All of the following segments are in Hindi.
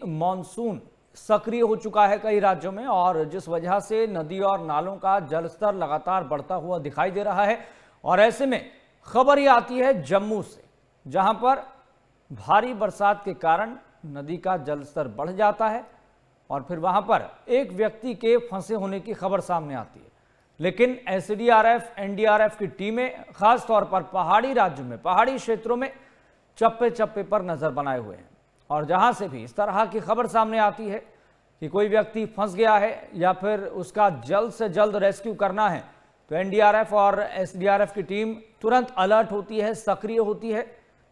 मॉनसून सक्रिय हो चुका है कई राज्यों में और जिस वजह से नदी और नालों का जलस्तर लगातार बढ़ता हुआ दिखाई दे रहा है। और ऐसे में खबर ये आती है जम्मू से, जहां पर भारी बरसात के कारण नदी का जलस्तर बढ़ जाता है और फिर वहां पर एक व्यक्ति के फंसे होने की खबर सामने आती है। लेकिन एसडीआरएफ, एनडीआरएफ की टीमें खास तौर पर पहाड़ी राज्यों में, पहाड़ी क्षेत्रों में चप्पे चप्पे पर नजर बनाए हुए हैं। और जहां से भी इस तरह की खबर सामने आती है कि कोई व्यक्ति फंस गया है या फिर उसका जल्द से जल्द रेस्क्यू करना है, तो एनडीआरएफ और एसडीआरएफ की टीम तुरंत अलर्ट होती है, सक्रिय होती है,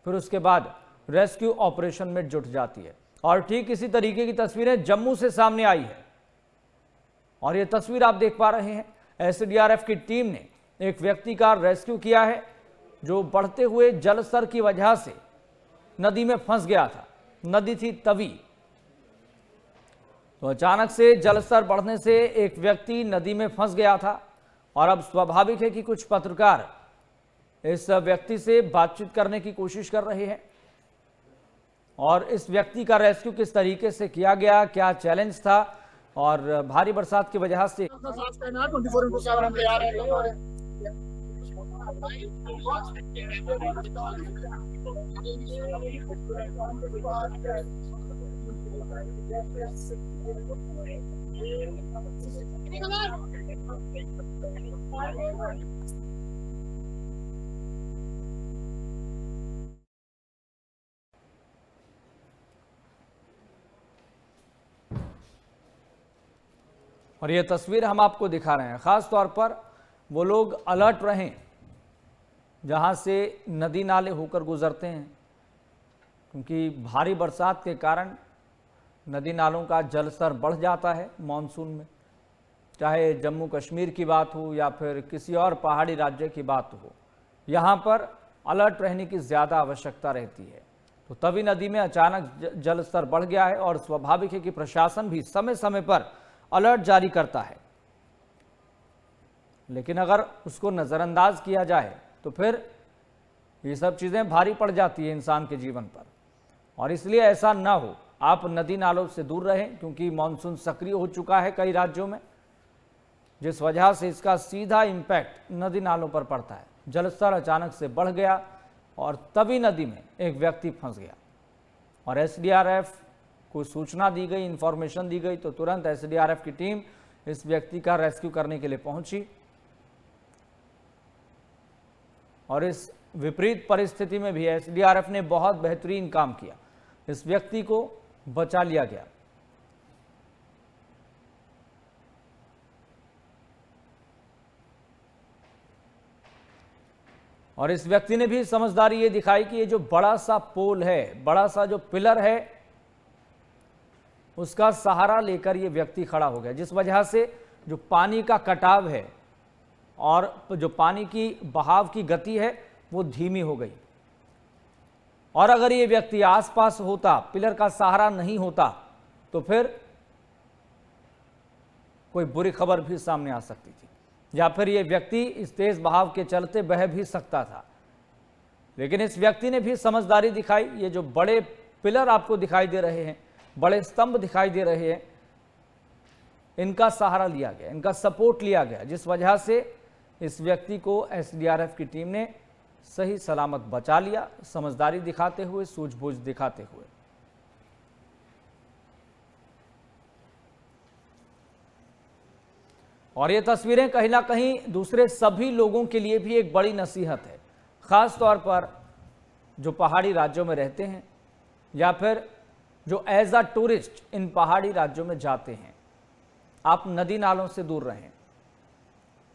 फिर उसके बाद रेस्क्यू ऑपरेशन में जुट जाती है। और ठीक इसी तरीके की तस्वीरें जम्मू से सामने आई है और ये तस्वीर आप देख पा रहे हैं। एसडीआरएफ की टीम ने एक व्यक्ति का रेस्क्यू किया है जो बढ़ते हुए जलस्तर की वजह से नदी में फंस गया था। नदी थी तवी, तो अचानक से जलस्तर बढ़ने से एक व्यक्ति नदी में फंस गया था और अब स्वाभाविक है कि कुछ पत्रकार इस व्यक्ति से बातचीत करने की कोशिश कर रहे हैं और इस व्यक्ति का रेस्क्यू किस तरीके से किया गया, क्या चैलेंज था और भारी बरसात की वजह से और ये तस्वीर हम आपको दिखा रहे हैं। खास तौर पर वो लोग अलर्ट रहें जहां से नदी नाले होकर गुजरते हैं, क्योंकि भारी बरसात के कारण नदी नालों का जलस्तर बढ़ जाता है मॉनसून में। चाहे जम्मू कश्मीर की बात हो या फिर किसी और पहाड़ी राज्य की बात हो, यहाँ पर अलर्ट रहने की ज़्यादा आवश्यकता रहती है। तो तवी नदी में अचानक जलस्तर बढ़ गया है और स्वाभाविक है कि प्रशासन भी समय समय पर अलर्ट जारी करता है, लेकिन अगर उसको नज़रअंदाज किया जाए तो फिर ये सब चीज़ें भारी पड़ जाती है इंसान के जीवन पर। और इसलिए ऐसा ना हो, आप नदी नालों से दूर रहें, क्योंकि मानसून सक्रिय हो चुका है कई राज्यों में, जिस वजह से इसका सीधा इम्पैक्ट नदी नालों पर पड़ता है। जलस्तर अचानक से बढ़ गया और तवी नदी में एक व्यक्ति फंस गया और एसडीआरएफ को सूचना दी गई, इंफॉर्मेशन दी गई, तो तुरंत एसडीआरएफ की टीम इस व्यक्ति का रेस्क्यू करने के लिए पहुंची और इस विपरीत परिस्थिति में भी एसडीआरएफ ने बहुत बेहतरीन काम किया, इस व्यक्ति को बचा लिया गया। और इस व्यक्ति ने भी समझदारी ये दिखाई कि ये जो बड़ा सा पोल है, बड़ा सा जो पिलर है, उसका सहारा लेकर ये व्यक्ति खड़ा हो गया, जिस वजह से जो पानी का कटाव है और जो पानी की बहाव की गति है वो धीमी हो गई। और अगर ये व्यक्ति आसपास होता, पिलर का सहारा नहीं होता, तो फिर कोई बुरी खबर भी सामने आ सकती थी या फिर ये व्यक्ति इस तेज बहाव के चलते बह भी सकता था। लेकिन इस व्यक्ति ने भी समझदारी दिखाई। ये जो बड़े पिलर आपको दिखाई दे रहे हैं, बड़े स्तंभ दिखाई दे रहे हैं, इनका सहारा लिया गया, इनका सपोर्ट लिया गया, जिस वजह से इस व्यक्ति को एसडीआरएफ की टीम ने सही सलामत बचा लिया, समझदारी दिखाते हुए, सूझबूझ दिखाते हुए। और ये तस्वीरें कहीं ना कहीं दूसरे सभी लोगों के लिए भी एक बड़ी नसीहत है, खास तौर पर जो पहाड़ी राज्यों में रहते हैं या फिर जो एज अ टूरिस्ट इन पहाड़ी राज्यों में जाते हैं। आप नदी नालों से दूर रहें।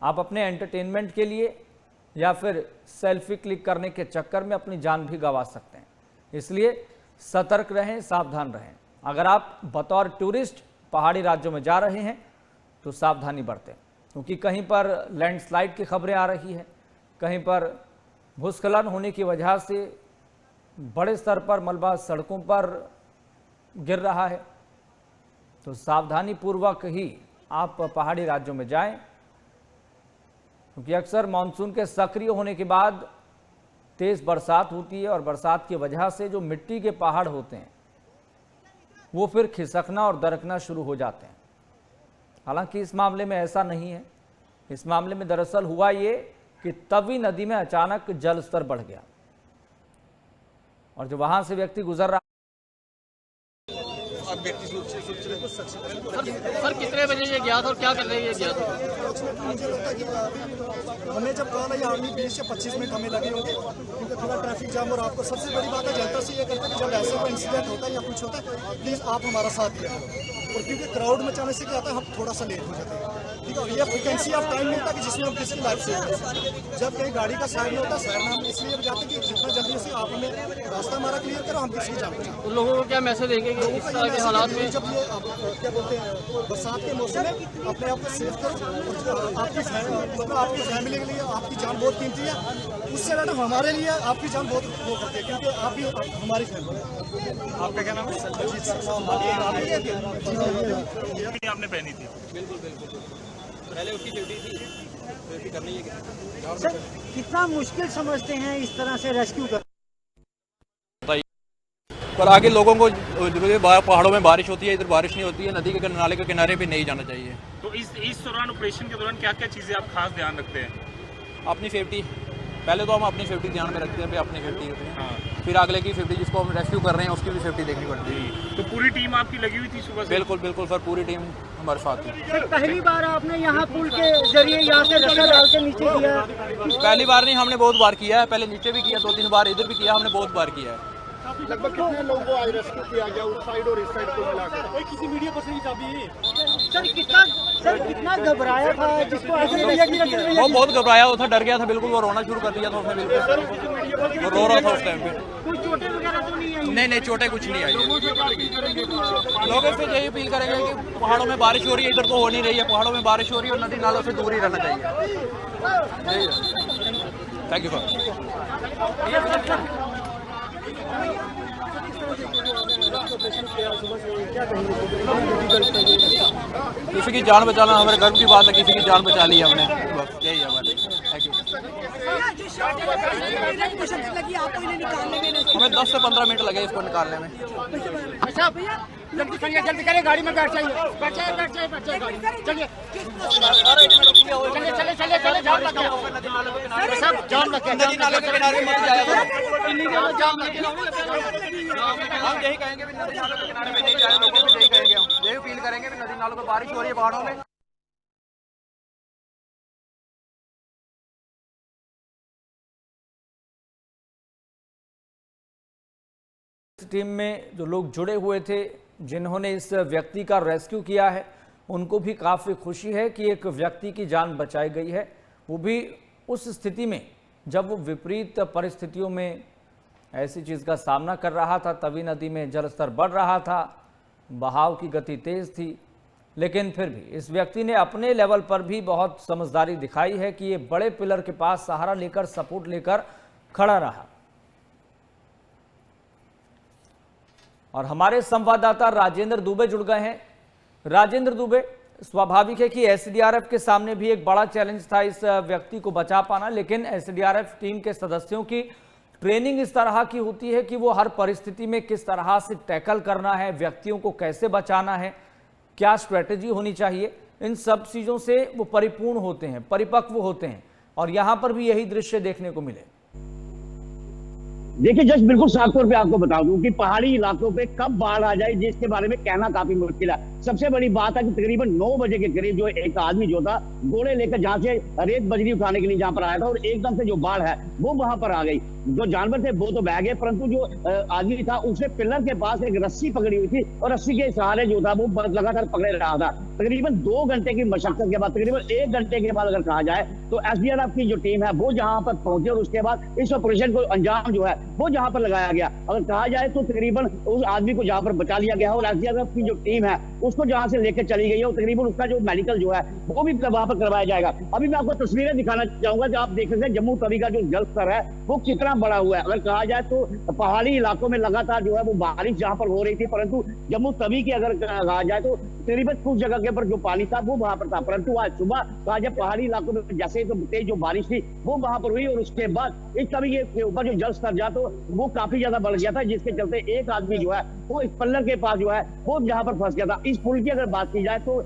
आप अपने एंटरटेनमेंट के लिए या फिर सेल्फी क्लिक करने के चक्कर में अपनी जान भी गंवा सकते हैं, इसलिए सतर्क रहें, सावधान रहें। अगर आप बतौर टूरिस्ट पहाड़ी राज्यों में जा रहे हैं तो सावधानी बरतें, क्योंकि कहीं पर लैंडस्लाइड की खबरें आ रही हैं, कहीं पर भूस्खलन होने की वजह से बड़े स्तर पर मलबा सड़कों पर गिर रहा है। तो सावधानी पूर्वक ही आप पहाड़ी राज्यों में जाएं, क्योंकि अक्सर मानसून के सक्रिय होने के बाद तेज़ बरसात होती है और बरसात की वजह से जो मिट्टी के पहाड़ होते हैं वो फिर खिसकना और दरकना शुरू हो जाते हैं। हालांकि इस मामले में ऐसा नहीं है। इस मामले में दरअसल हुआ ये कि तवी नदी में अचानक जल स्तर बढ़ गया और जो वहां से व्यक्ति गुजर रहा। सर कितने बजे ये गया था और क्या करने ये गया था? हमें जब कॉल आई आर्मी 20 या 25 मिनट हमें लगे होंगे क्योंकि थोड़ा ट्रैफिक जाम। और आपको सबसे बड़ी बात है जनता से ये करता है कि जब ऐसा कोई इंसिडेंट होता है या कुछ होता है प्लीज़ आप हमारा साथ दिया करो। और क्योंकि क्राउड में जाने से क्या होता है हम थोड़ा सा लेट हो जाते हैं, ठीक है। ये फ्रिक्वेंसी ऑफ टाइम मिलता है कि जिसमें हम किसी की लाइफ सेव कर सकते। जब कहीं गाड़ी का साइड में होता है साइड में हम इसलिए जाते हैं कि जितना जल्दी से आप हमें रास्ता हमारा क्लियर करो, हम किसी की जान बचाएं। उन लोगों को क्या मैसेज देंगे कि इस तरह के हालात में जब ये क्या बोलते हैं बरसात के मौसम में अपने आप को सेव करो। और आपकी फैमिली के लिए आपकी जान बहुत कीमती है, उससे ज़्यादा हमारे लिए आपकी जान बहुत वो करती है क्योंकि आप भी हमारी फैमिली है। आपका क्या नाम है? आपने पहनी थी? बिल्कुल बिल्कुल पहले उसकी ड्यूटी थी, ड्यूटी करनी है। सर कितना मुश्किल समझते हैं इस तरह से रेस्क्यू कर? पर आगे लोगों को पहाड़ों में बारिश होती है, इधर बारिश नहीं होती है, नदी के नाले के किनारे पे नहीं जाना चाहिए। तो इस दौरान ऑपरेशन के दौरान क्या क्या चीज़ें आप खास ध्यान रखते हैं? अपनी सेफ्टी, पहले तो हम अपनी सेफ्टी ध्यान में रखते हैं, फिर अपनी सेफ्टी होती है, हाँ। फिर अगले की सेफ्टी जिसको हम रेस्क्यू कर रहे हैं उसकी भी सेफ्टी देखनी पड़ती है। तो पूरी टीम आपकी लगी हुई थी सुबह से? बिल्कुल बिल्कुल सर, पूरी टीम हमारे साथ है। सर पहली बार आपने यहाँ पुल के जरिए यहाँ से रस्सा डाल के नीचे किया? पहली बार नहीं, हमने बहुत बार किया है, पहले नीचे भी किया 2-3 बार, इधर भी किया, हमने बहुत बार किया है। लगभग कितने लोगों को रेस्क्यू किया गया उस साइड और इस साइड को मिलाकर? किसी मीडिया पर्सन की चाबी? सर कितना घबराया था जिसको ऐसे भैया की वो बहुत घबराया हुआ था, डर गया था बिल्कुल, वो रोना शुरू कर दिया था उसने बिल्कुल, वो रो रहा था उस टाइम पे। कोई चोटें वगैरह तो नहीं आई? नहीं चोटें कुछ नहीं आई है। लोगों से यही अपील करेंगे कि पहाड़ों में बारिश हो रही है, इधर तो हो नहीं रही है, पहाड़ों में बारिश हो रही है और नदी नालों से दूर ही रहना चाहिए। Thank you sir. किसी की जान बचाना हमारे गर्व की बात है, किसी की जान बचा ली है हमने, बस यही है हमारे। Thank you. हमें 10 से 15 मिनट लगे इसको निकालने में। अच्छा भैया जल्दी करिए गाड़ी में बैठ जाइए गाड़ी चलिए चले जान लग गया सब जान लग गया। नदी नाले के किनारे मत जाया करो। जान लग गया। हम यही कहेंगे भी नदी नालों के किनारे में नहीं जाए, लोगों को यही कहेंगे, हम यही अपील करेंगे भी नदी नालों में बारिश हो रही है पहाड़ों में। टीम में जो लोग जुड़े हुए थे जिन्होंने इस व्यक्ति का रेस्क्यू किया है उनको भी काफ़ी खुशी है कि एक व्यक्ति की जान बचाई गई है, वो भी उस स्थिति में जब वो विपरीत परिस्थितियों में ऐसी चीज़ का सामना कर रहा था। तवी नदी में जलस्तर बढ़ रहा था, बहाव की गति तेज़ थी, लेकिन फिर भी इस व्यक्ति ने अपने लेवल पर भी बहुत समझदारी दिखाई है कि ये बड़े पिलर के पास सहारा लेकर सपोर्ट लेकर खड़ा रहा। और हमारे संवाददाता राजेंद्र दुबे जुड़ गए हैं। राजेंद्र दुबे, स्वाभाविक है कि एसडीआरएफ के सामने भी एक बड़ा चैलेंज था इस व्यक्ति को बचा पाना, लेकिन एसडीआरएफ टीम के सदस्यों की ट्रेनिंग इस तरह की होती है कि वो हर परिस्थिति में किस तरह से टैकल करना है, व्यक्तियों को कैसे बचाना है, क्या स्ट्रेटेजी होनी चाहिए, इन सब चीज़ों से वो परिपूर्ण होते हैं, परिपक्व होते हैं। और यहाँ पर भी यही दृश्य देखने को मिले। देखिए जस्ट बिल्कुल साफ तौर पे आपको बता दूं कि पहाड़ी इलाकों पे कब बाढ़ आ जाए जिसके बारे में कहना काफी मुश्किल है। सबसे बड़ी बात है कि तकरीबन 9 बजे के करीब जो एक आदमी जो था घोड़े लेकर जहां से रेत बजरी उठाने के लिए जहां पर आया था और एकदम से जो बाढ़ है वो वहां पर आ गई। जो जानवर थे वो तो बह गए, परंतु जो आदमी था उसे पिलर के पास एक रस्सी पकड़ी हुई थी और रस्सी के सहारे जो था वो लगातार पकड़े रहा था। तकरीबन 2 घंटे की मशक्कत के बाद, तकरीबन 1 घंटे के बाद अगर कहा जाए तो एसडीआरएफ की जो टीम है वो जहां पर पहुंची और उसके बाद इस ऑपरेशन को अंजाम जो है वो जहां पर लगाया गया। अगर कहा जाए तो तकरीबन उस आदमी को जहां पर बचा लिया गया और एसडीआरएफ की जो टीम है उसको जहां से लेकर चली गई है और तकरीबन उसका जो मेडिकल जो है वो भी वहां पर करवाया जाएगा। अभी मैं आपको तस्वीरें दिखाना चाहूंगा जो आप देख सकते हैं जम्मू तवी का जो जल स्तर है वो कितना बड़ा हुआ है। अगर कहा जाए तो पहाड़ी इलाकों में लगातार जो है वो बारिश जहां पर हो रही थी, परंतु जम्मू तवी की अगर कहा जाए तो तकरीबन कुछ जगह के ऊपर जो पानी था वो वहां पर था, परंतु आज सुबह कहा जाए पहाड़ी इलाकों में जैसे तो तेज जो बारिश थी वो वहां पर हुई और उसके बाद इस तवी के ऊपर जो जल स्तर जा तो तो वो काफी ज्यादा बढ़ गया था, जिसके चलते एक आदमी जो है वो इस पल्लर के पास जो है वो जहां पर फंस गया था। इस पुल की अगर बात की जाए तो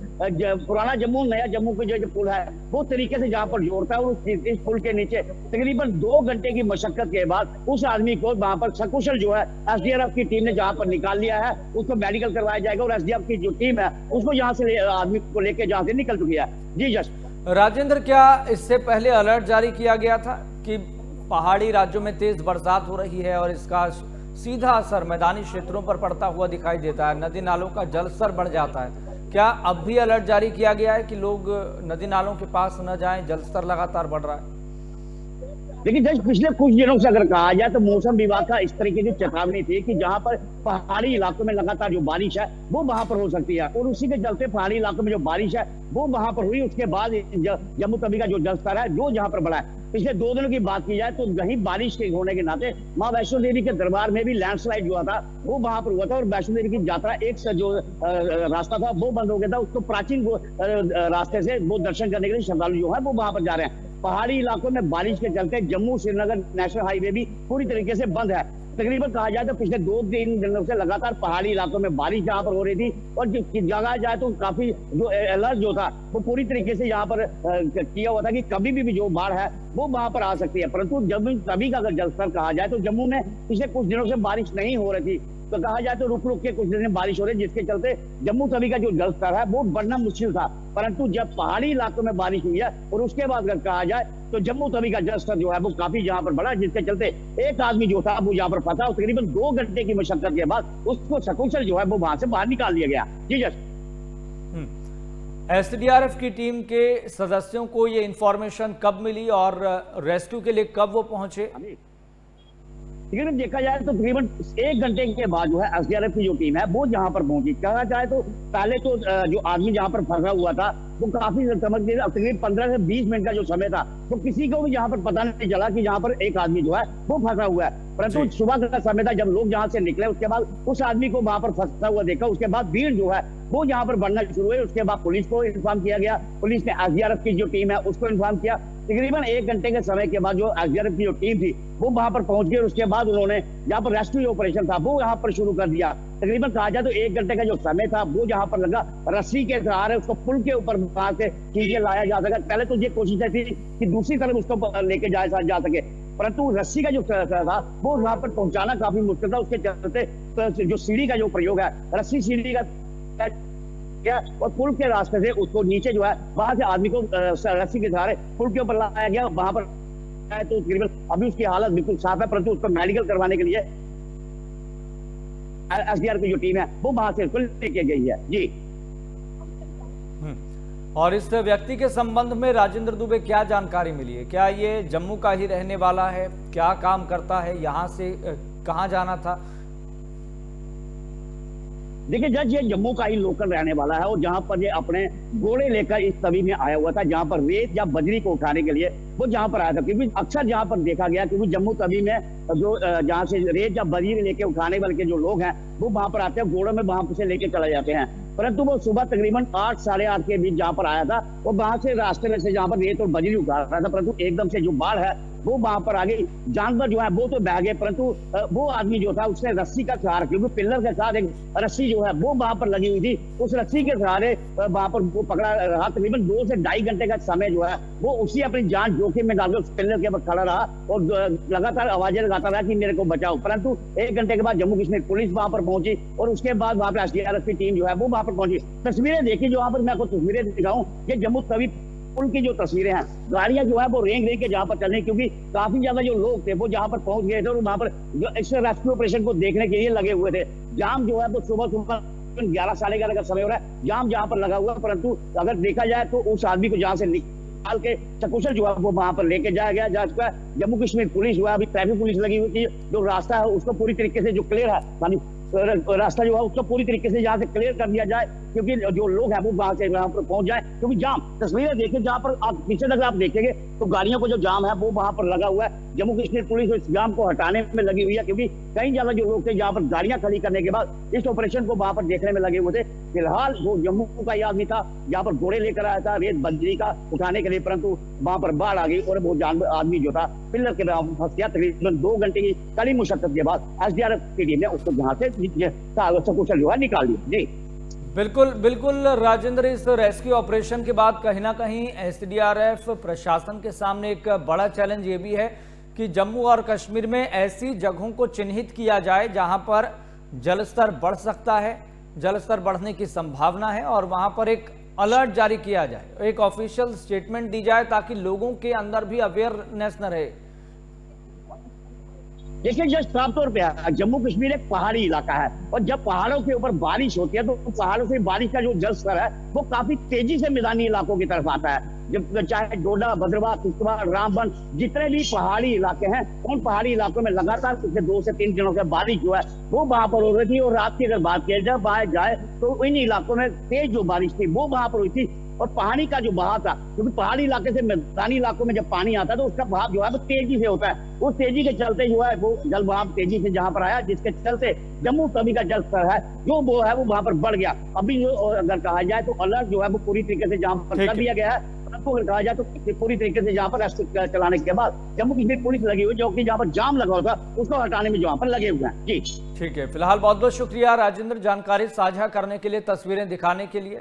पुराना जम्मू नया जम्मू के जो पुल है वो तरीके से जहां पर जोड़ता है, और इस पुल के नीचे तकरीबन 2 घंटे की मशक्कत के बाद उस आदमी को वहां पर सकुशल जो है एसडीआरएफ की टीम ने जहां पर निकाल लिया है, उसको मेडिकल करवाया जाएगा और एसडीआरएफ की जो टीम है उसको यहाँ से आदमी को लेकर जहां से निकल चुकी है। जी जश राजेंद्र, क्या इससे पहले अलर्ट जारी किया गया था कि पहाड़ी राज्यों में तेज बरसात हो रही है और इसका सीधा असर मैदानी क्षेत्रों पर पड़ता हुआ दिखाई देता है, नदी नालों का जलस्तर बढ़ जाता है? क्या अब भी अलर्ट जारी किया गया है कि लोग नदी नालों के पास न जाएं, जलस्तर लगातार बढ़ रहा है? लेकिन जस्ट पिछले कुछ दिनों से अगर कहा जाए तो मौसम विभाग का इस तरीके की चेतावनी थी कि जहां पर पहाड़ी इलाकों में लगातार जो बारिश है वो वहां पर हो सकती है, और उसी के चलते पहाड़ी इलाकों में जो बारिश है वो वहां पर हुई। उसके बाद जम्मू तवी का जो जलस्तर है जो जहां पर बढ़ा है, पिछले 2 दिनों की बात की जाए तो वही बारिश के होने के नाते माँ वैष्णो देवी के दरबार में भी लैंडस्लाइड हुआ था, वो वहां पर हुआ था, और वैष्णो देवी की यात्रा एक जो रास्ता था वो बंद हो गया था। उसको प्राचीन रास्ते से वो दर्शन करने के लिए श्रद्धालु जो है वो वहां पर जा रहे हैं। पहाड़ी इलाकों में बारिश के चलते जम्मू श्रीनगर नेशनल हाईवे भी पूरी तरीके से बंद है। तकरीबन कहा जाए तो पिछले 2-3 दिनों से लगातार पहाड़ी इलाकों में बारिश यहाँ पर हो रही थी, और जगह जाए तो काफी जो अलर्ट जो था वो पूरी तरीके से यहाँ पर किया हुआ था कि कभी भी जो बाढ़ है वो वहां पर आ सकती है। परंतु जम्मू तवी का अगर जलस्तर कहा जाए तो जम्मू में पिछले कुछ दिनों से बारिश नहीं हो रही थी, तो कहा जाए तो रुक रुक के कुछ दिन में बारिश हो रही है, जिसके चलते जम्मू तवी का जो जलस्तर है वो बढ़ना मुश्किल था। परंतु जब पहाड़ी इलाकों में बारिश हुई है और उसके बाद अगर कहा जाए तो जम्मू तवी का जलस्तर जो है वो काफी यहाँ पर बढ़ा, जिसके चलते एक आदमी जो था वो यहाँ पर फंसा और तकरीबन 2 घंटे की मशक्कत के बाद उसको सकुशल जो है वो वहां से बाहर निकाल दिया गया। जी जस एसडीआरएफ की टीम के सदस्यों को ये इंफॉर्मेशन कब मिली और रेस्क्यू के लिए कब वो पहुंचे? लेकिन देखा जाए तो तकरीबन 1 घंटे के बाद जो है एसडीआरएफ की जो टीम है वो जहां पर पहुंची। कहा जाए तो पहले तो जो आदमी जहां पर फंसा हुआ था वो काफी समझ लीजिए तकरीबन 15 से 20 मिनट का जो समय था तो किसी को भी यहाँ पर पता नहीं चला कि यहाँ पर एक आदमी जो है वो फंसा हुआ है। परंतु सुबह का समय था जब लोग जहाँ से निकले, उसके बाद उस आदमी को वहां पर फंसा हुआ देखा, उसके बाद भीड़ जो है वो यहाँ पर बढ़ना शुरू हुई। उसके बाद पुलिस को इन्फॉर्म किया गया, पुलिस ने एसडीआरएफ की जो टीम है उसको इन्फॉर्म किया। तकरीबन 1 घंटे के समय के बाद जो एसडीआरएफ की जो टीम थी वो वहां पर पहुंच गई, और उसके बाद उन्होंने जहाँ पर रेस्क्यू ऑपरेशन था वो यहाँ पर शुरू कर दिया। तकरीबन कहा जाए तो 1 घंटे का जो समय था वो जहाँ पर लगा, रस्सी के सहारे उसको पुल के ऊपर वहां से खींच लाया जा सका। पहले तो ये कोशिश थी कि दूसरी तरफ उसको लेके जा सके, परंतु रस्सी का जो था वो वहां पर पहुंचाना काफी मुश्किल था। उसके चलते जो सीढ़ी का जो प्रयोग है, रस्सी सीढ़ी का और पुल के रास्ते से उसको नीचे जो है वहां से आदमी को रस्सी के सहारे पुल के ऊपर लाया गया। वहां पर तो तकरीबन अभी उसकी हालत बिल्कुल साफ है, परंतु उसको मेडिकल करवाने के लिए एसडीआरएफ की जो टीम है वो वहां से उसको लेके गई है। जी और इस व्यक्ति के संबंध में राजेंद्र दुबे क्या जानकारी मिली है? क्या ये जम्मू का ही रहने वाला है? क्या काम करता है? यहाँ से कहाँ जाना था? देखिए जज, ये जम्मू का ही लोकल रहने वाला है, और जहां पर ये अपने घोड़े लेकर इस तवी में आया हुआ था, जहां पर रेत या बजरी को उठाने के लिए वो जहां पर आया था। क्योंकि अक्सर जहां पर देखा गया क्योंकि जम्मू तवी में जो जहां से रेत या बजरी लेके उठाने वाले के जो लोग हैं वो वहां पर आते हैं, घोड़ों में वहां से लेके चले जाते हैं। परंतु वो सुबह तकरीबन 8 साढ़े 8 के बीच जहां पर आया था, वो वहां से रास्ते में से जहां पर रेत और बजरी उठा रहा था, परंतु एकदम से जो बाढ़ है वो वहां पर आ गई। जानवर जो है वो तो बह गए, परंतु वो आदमी जो था उसने रस्सी का सहारा, क्योंकि पिलर के साथ एक रस्सी जो है वो वहां पर लगी हुई थी, उस रस्सी के सहारे वहां पर वो पकड़ा रहा। तकरीबन 2 से 2.5 घंटे का समय जो है वो उसी अपनी जान जोखिम में डालकर उस पिलर के ऊपर खड़ा रहा और लगातार आवाजें लगाता रहा कि मेरे को बचाओ। परंतु 1 घंटे के बाद जम्मू कश्मीर पुलिस वहां पर पहुंची और उसके बाद वहां पर एसडीआरएफ की टीम जो है वो वहां पर पहुंची। तस्वीरें देखी जो वहां पर मैं आपको तस्वीरें दिखाऊं, ये जम्मू तवी पुल की जो तस्वीरें हैं, गाड़ियां जो है वो रेंग के जहां पर चलने, क्योंकि काफी ज्यादा जो लोग थे वो जहां पर पहुंच गए थे और वहां पर जो इस रेस्क्यू ऑपरेशन को देखने के लिए लगे हुए थे। जाम जो है वो सुबह 11 साढ़े 11 का समय हो रहा है, जाम जहां पर लगा हुआ है, परंतु अगर देखा जाए तो उस आदमी को जहां से निकाल के सकुशल जो है वो वहां पर लेके जाया गया। जहाँ जम्मू कश्मीर पुलिस हुआ, अभी ट्रैफिक पुलिस लगी हुई थी, जो रास्ता है उसको पूरी तरीके से जो क्लियर है रास्ता जो है उसको पूरी तरीके से यहाँ से क्लियर कर दिया जाए, क्योंकि जो लोग हैं वो वहां से वहां पर पहुंच जाए। क्योंकि जाम तस्वीरें देखिए, जहाँ पर आप पीछे तक आप देखेंगे तो गाड़ियों को जो जाम है वो वहां पर लगा हुआ है। जम्मू कश्मीर पुलिस इस जाम को हटाने में लगी हुई है, क्योंकि कई जगह जो लोग थे जहाँ पर गाड़ियां खड़ी करने के बाद इस ऑपरेशन को वहां पर देखने में लगे हुए थे। फिलहाल वो जम्मू का ये आदमी था जहाँ पर घोड़े लेकर आया था रेत बजरी का उठाने के लिए, परंतु वहां पर बाढ़ आ गई और वो आदमी जो था पिलर के फंस गया। तकरीबन 2 घंटे की कड़ी मुशक्कत के बाद एसडीआरएफ की टीम ने उसको यहाँ से सकुशल जो है निकाल लिया। जी बिल्कुल बिल्कुल राजेंद्र, इस रेस्क्यू ऑपरेशन के बाद कहीं ना कहीं एसडीआरएफ प्रशासन के सामने एक बड़ा चैलेंज ये भी है कि जम्मू और कश्मीर में ऐसी जगहों को चिन्हित किया जाए जहां पर जलस्तर बढ़ सकता है, जलस्तर बढ़ने की संभावना है, और वहां पर एक अलर्ट जारी किया जाए, एक ऑफिशियल स्टेटमेंट दी जाए ताकि लोगों के अंदर भी अवेयरनेस न रहे। देखिए जस्ट साफ तौर पे जम्मू कश्मीर एक पहाड़ी इलाका है, और जब पहाड़ों के ऊपर बारिश होती है तो पहाड़ों से बारिश का जो जल स्तर है वो काफी तेजी से मैदानी इलाकों की तरफ आता है। जब चाहे डोडा, भद्रवाह, किश्तवाड़, रामबन, जितने भी पहाड़ी इलाके हैं, उन पहाड़ी इलाकों में लगातार पिछले 2 से 3 दिनों से बारिश जो है वो वहां पर हो रही थी। और रात की अगर बात की जाए तो इन इलाकों में तेज जो बारिश थी वो वहां पर हुई थी। और पानी का जो बहाव था, क्योंकि पहाड़ी इलाके से मैदानी इलाकों में जब पानी आता है तो उसका बहाव जो है वो तेजी से होता है। उस तेजी के चलते जो है वो जल बहाव तेजी से जहां पर आया, जिसके चलते जम्मू तवी का जल स्तर है जो वो है वो वहां पर बढ़ गया। अभी जो अगर कहा जाए तो अलर्ट जो है वो पूरी तरीके से जहां पर कर दिया गया है, परंतु अगर कहा जाए तो पूरी तरीके से जहां पर रेस्क्यू चलाने के बाद जम्मू कश्मीर पुलिस लगी हुई, जो कि जहां पर जाम लगा होता उसको हटाने में जहां पर लगे हुए हैं। जी ठीक है, फिलहाल बहुत बहुत शुक्रिया राजेंद्र जानकारी साझा करने के लिए, तस्वीरें दिखाने के लिए।